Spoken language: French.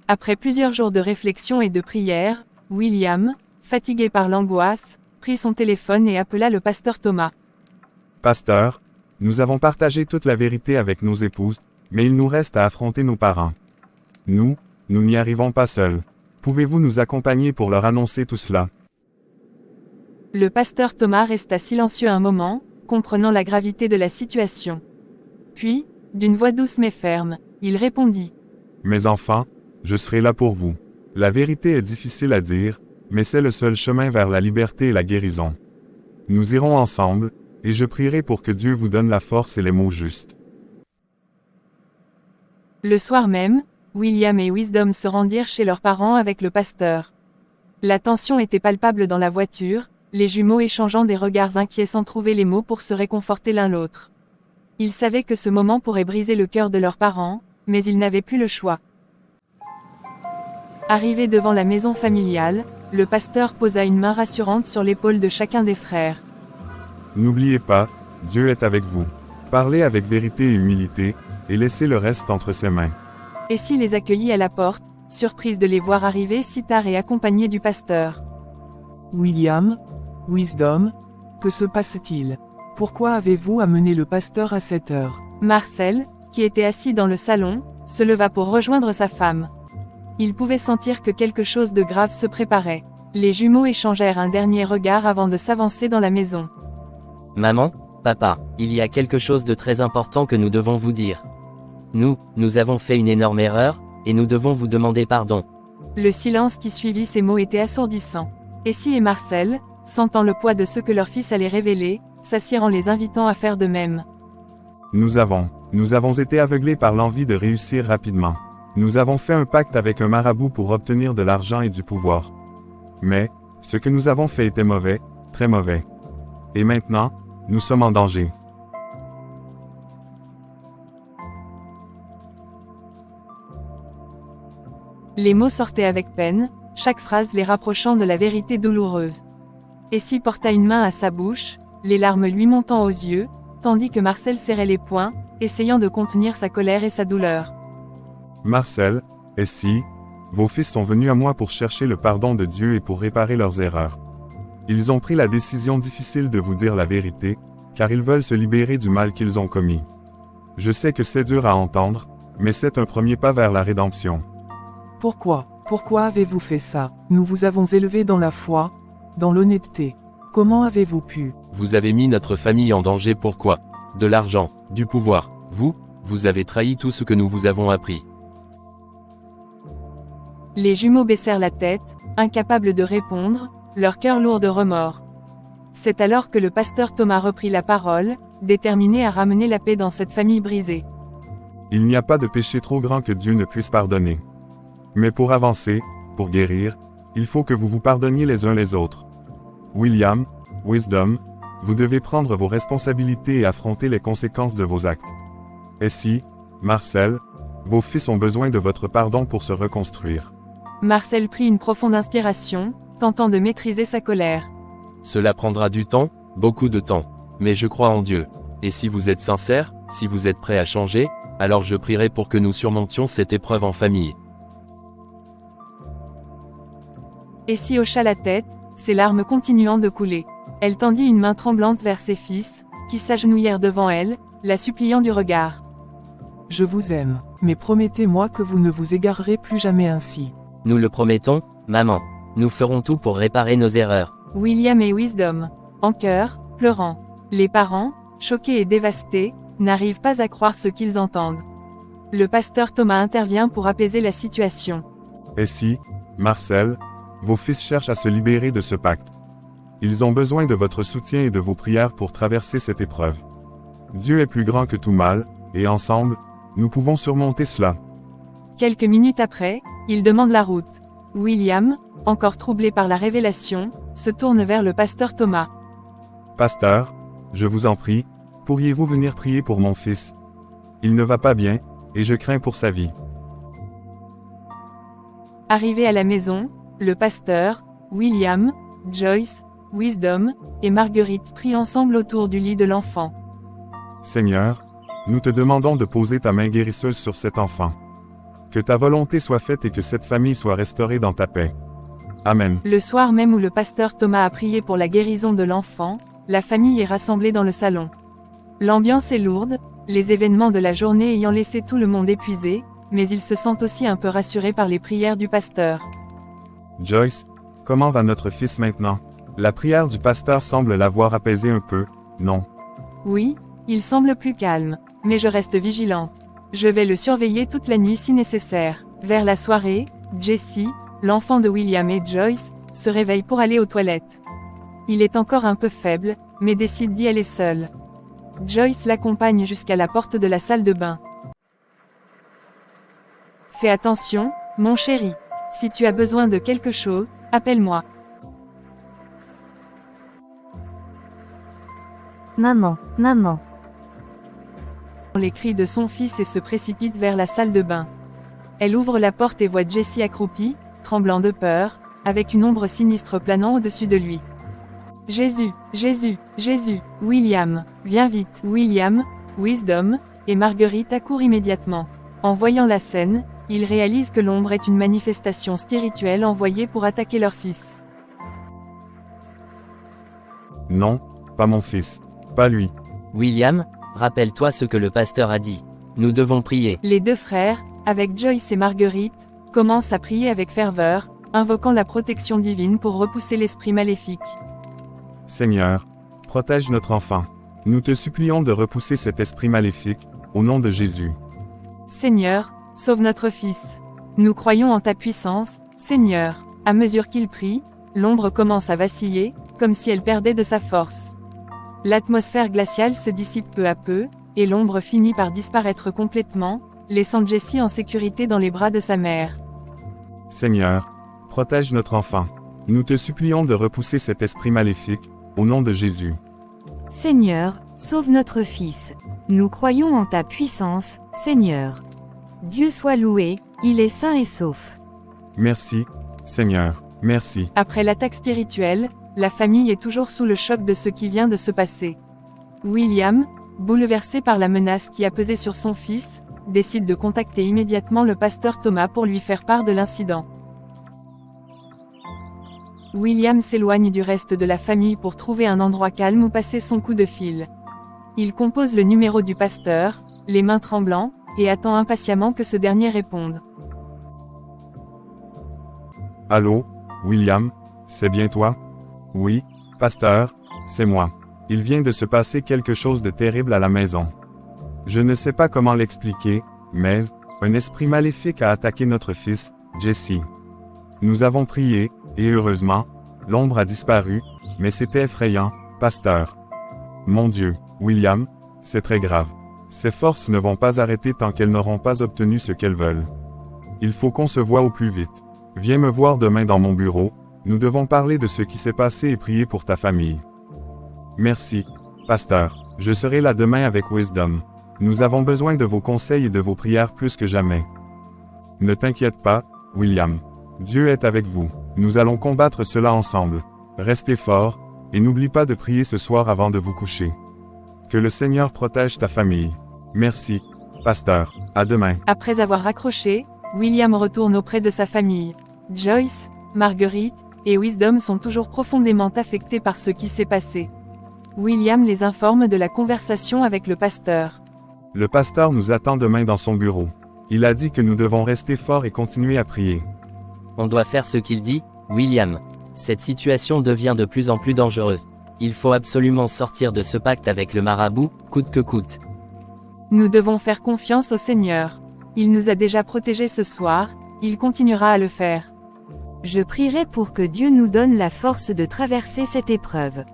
Après plusieurs jours de réflexion et de prière, William, fatigué par l'angoisse, prit son téléphone et appela le pasteur Thomas. Pasteur, nous avons partagé toute la vérité avec nos épouses, mais il nous reste à affronter nos parents. Nous n'y arrivons pas seuls. Pouvez-vous nous accompagner pour leur annoncer tout cela? Le pasteur Thomas resta silencieux un moment, comprenant la gravité de la situation. Puis, d'une voix douce mais ferme, il répondit. Mes enfants, je serai là pour vous. La vérité est difficile à dire, mais c'est le seul chemin vers la liberté et la guérison. Nous irons ensemble, et je prierai pour que Dieu vous donne la force et les mots justes. Le soir même, William et Wisdom se rendirent chez leurs parents avec le pasteur. La tension était palpable dans la voiture, les jumeaux échangeant des regards inquiets sans trouver les mots pour se réconforter l'un l'autre. Ils savaient que ce moment pourrait briser le cœur de leurs parents, mais ils n'avaient plus le choix. Arrivé devant la maison familiale, le pasteur posa une main rassurante sur l'épaule de chacun des frères. N'oubliez pas, Dieu est avec vous. Parlez avec vérité et humilité, et laissez le reste entre ses mains. Et s'il les accueillit à la porte, surprise de les voir arriver si tard et accompagnés du pasteur. William, Wisdom, que se passe-t-il? Pourquoi avez-vous amené le pasteur à cette heure? Marcel, qui était assis dans le salon, se leva pour rejoindre sa femme. Il pouvait sentir que quelque chose de grave se préparait. Les jumeaux échangèrent un dernier regard avant de s'avancer dans la maison. Maman, papa, il y a quelque chose de très important que nous devons vous dire. Nous avons fait une énorme erreur, et nous devons vous demander pardon. Le silence qui suivit ces mots était assourdissant. Essie et Marcel, sentant le poids de ce que leur fils allait révéler, s'assirent en les invitant à faire de même. Nous avons été aveuglés par l'envie de réussir rapidement. Nous avons fait un pacte avec un marabout pour obtenir de l'argent et du pouvoir. Mais, ce que nous avons fait était mauvais, très mauvais. Et maintenant, nous sommes en danger. Les mots sortaient avec peine, chaque phrase les rapprochant de la vérité douloureuse. Essie porta une main à sa bouche, les larmes lui montant aux yeux, tandis que Marcel serrait les poings, essayant de contenir sa colère et sa douleur. Marcel, Essie, vos fils sont venus à moi pour chercher le pardon de Dieu et pour réparer leurs erreurs. Ils ont pris la décision difficile de vous dire la vérité, car ils veulent se libérer du mal qu'ils ont commis. Je sais que c'est dur à entendre, mais c'est un premier pas vers la rédemption. Pourquoi avez-vous fait ça? Nous vous avons élevés dans la foi, dans l'honnêteté. Comment avez-vous pu? Vous avez mis notre famille en danger pourquoi? De l'argent, du pouvoir. Vous avez trahi tout ce que nous vous avons appris. Les jumeaux baissèrent la tête, incapables de répondre, leur cœur lourd de remords. C'est alors que le pasteur Thomas reprit la parole, déterminé à ramener la paix dans cette famille brisée. Il n'y a pas de péché trop grand que Dieu ne puisse pardonner. Mais pour avancer, pour guérir, il faut que vous vous pardonniez les uns les autres. William, Wisdom, vous devez prendre vos responsabilités et affronter les conséquences de vos actes. Essie, Marcel, vos fils ont besoin de votre pardon pour se reconstruire. Marcel prit une profonde inspiration, tentant de maîtriser sa colère. Cela prendra du temps, beaucoup de temps. Mais je crois en Dieu. Et si vous êtes sincère, si vous êtes prêt à changer, alors je prierai pour que nous surmontions cette épreuve en famille. Essie hocha la tête, ses larmes continuant de couler. Elle tendit une main tremblante vers ses fils, qui s'agenouillèrent devant elle, la suppliant du regard. Je vous aime, mais promettez-moi que vous ne vous égarerez plus jamais ainsi. Nous le promettons, maman. Nous ferons tout pour réparer nos erreurs. William et Wisdom, en chœur, pleurant. Les parents, choqués et dévastés, n'arrivent pas à croire ce qu'ils entendent. Le pasteur Thomas intervient pour apaiser la situation. Essie, Marcel, vos fils cherchent à se libérer de ce pacte. Ils ont besoin de votre soutien et de vos prières pour traverser cette épreuve. Dieu est plus grand que tout mal, et ensemble, nous pouvons surmonter cela. Quelques minutes après, ils demandent la route. William, encore troublé par la révélation, se tourne vers le pasteur Thomas. Pasteur, je vous en prie, pourriez-vous venir prier pour mon fils? Il ne va pas bien, et je crains pour sa vie. Arrivé à la maison, le pasteur, William, Joyce, Wisdom, et Marguerite prient ensemble autour du lit de l'enfant. Seigneur, nous te demandons de poser ta main guérisseuse sur cet enfant. Que ta volonté soit faite et que cette famille soit restaurée dans ta paix. Amen. Le soir même où le pasteur Thomas a prié pour la guérison de l'enfant, la famille est rassemblée dans le salon. L'ambiance est lourde, les événements de la journée ayant laissé tout le monde épuisé, mais ils se sentent aussi un peu rassurés par les prières du pasteur. Joyce, comment va notre fils maintenant? La prière du pasteur semble l'avoir apaisé un peu, non? Oui, il semble plus calme, mais je reste vigilante. Je vais le surveiller toute la nuit si nécessaire. Vers la soirée, Jessie, l'enfant de William et Joyce, se réveille pour aller aux toilettes. Il est encore un peu faible, mais décide d'y aller seul. Joyce l'accompagne jusqu'à la porte de la salle de bain. Fais attention, mon chéri. Si tu as besoin de quelque chose, appelle-moi. Maman, maman. Les cris de son fils et se précipite vers la salle de bain. Elle ouvre la porte et voit Jessie accroupie, tremblant de peur, avec une ombre sinistre planant au-dessus de lui. Jésus, Jésus, Jésus, William, viens vite. William, Wisdom, et Marguerite accourent immédiatement. En voyant la scène, ils réalisent que l'ombre est une manifestation spirituelle envoyée pour attaquer leur fils. Non, pas mon fils. Pas lui. William, rappelle-toi ce que le pasteur a dit. Nous devons prier. Les deux frères, avec Joyce et Marguerite, commencent à prier avec ferveur, invoquant la protection divine pour repousser l'esprit maléfique. Seigneur, protège notre enfant. Nous te supplions de repousser cet esprit maléfique, au nom de Jésus. Seigneur, sauve notre fils. Nous croyons en ta puissance, Seigneur. À mesure qu'il prie, l'ombre commence à vaciller, comme si elle perdait de sa force. L'atmosphère glaciale se dissipe peu à peu, et l'ombre finit par disparaître complètement, laissant Jessie en sécurité dans les bras de sa mère. Seigneur, protège notre enfant. Nous te supplions de repousser cet esprit maléfique, au nom de Jésus. Seigneur, sauve notre fils. Nous croyons en ta puissance, Seigneur. Dieu soit loué, il est sain et sauf. Merci, Seigneur, merci. Après l'attaque spirituelle, la famille est toujours sous le choc de ce qui vient de se passer. William, bouleversé par la menace qui a pesé sur son fils, décide de contacter immédiatement le pasteur Thomas pour lui faire part de l'incident. William s'éloigne du reste de la famille pour trouver un endroit calme où passer son coup de fil. Il compose le numéro du pasteur, les mains tremblantes, et attend impatiemment que ce dernier réponde. Allô, William, c'est bien toi? Oui, pasteur, c'est moi. Il vient de se passer quelque chose de terrible à la maison. Je ne sais pas comment l'expliquer, mais un esprit maléfique a attaqué notre fils, Jessie. Nous avons prié, et heureusement, l'ombre a disparu, mais c'était effrayant, pasteur. Mon Dieu, William, c'est très grave. Ces forces ne vont pas arrêter tant qu'elles n'auront pas obtenu ce qu'elles veulent. Il faut qu'on se voie au plus vite. Viens me voir demain dans mon bureau, nous devons parler de ce qui s'est passé et prier pour ta famille. Merci, pasteur. Je serai là demain avec Wisdom. Nous avons besoin de vos conseils et de vos prières plus que jamais. Ne t'inquiète pas, William. Dieu est avec vous. Nous allons combattre cela ensemble. Restez fort, et n'oublie pas de prier ce soir avant de vous coucher. Que le Seigneur protège ta famille. Merci, pasteur. À demain. Après avoir raccroché, William retourne auprès de sa famille. Joyce, Marguerite, et Wisdom sont toujours profondément affectés par ce qui s'est passé. William les informe de la conversation avec le pasteur. Le pasteur nous attend demain dans son bureau. Il a dit que nous devons rester forts et continuer à prier. On doit faire ce qu'il dit, William. Cette situation devient de plus en plus dangereuse. Il faut absolument sortir de ce pacte avec le marabout, coûte que coûte. Nous devons faire confiance au Seigneur. Il nous a déjà protégés ce soir, il continuera à le faire. Je prierai pour que Dieu nous donne la force de traverser cette épreuve.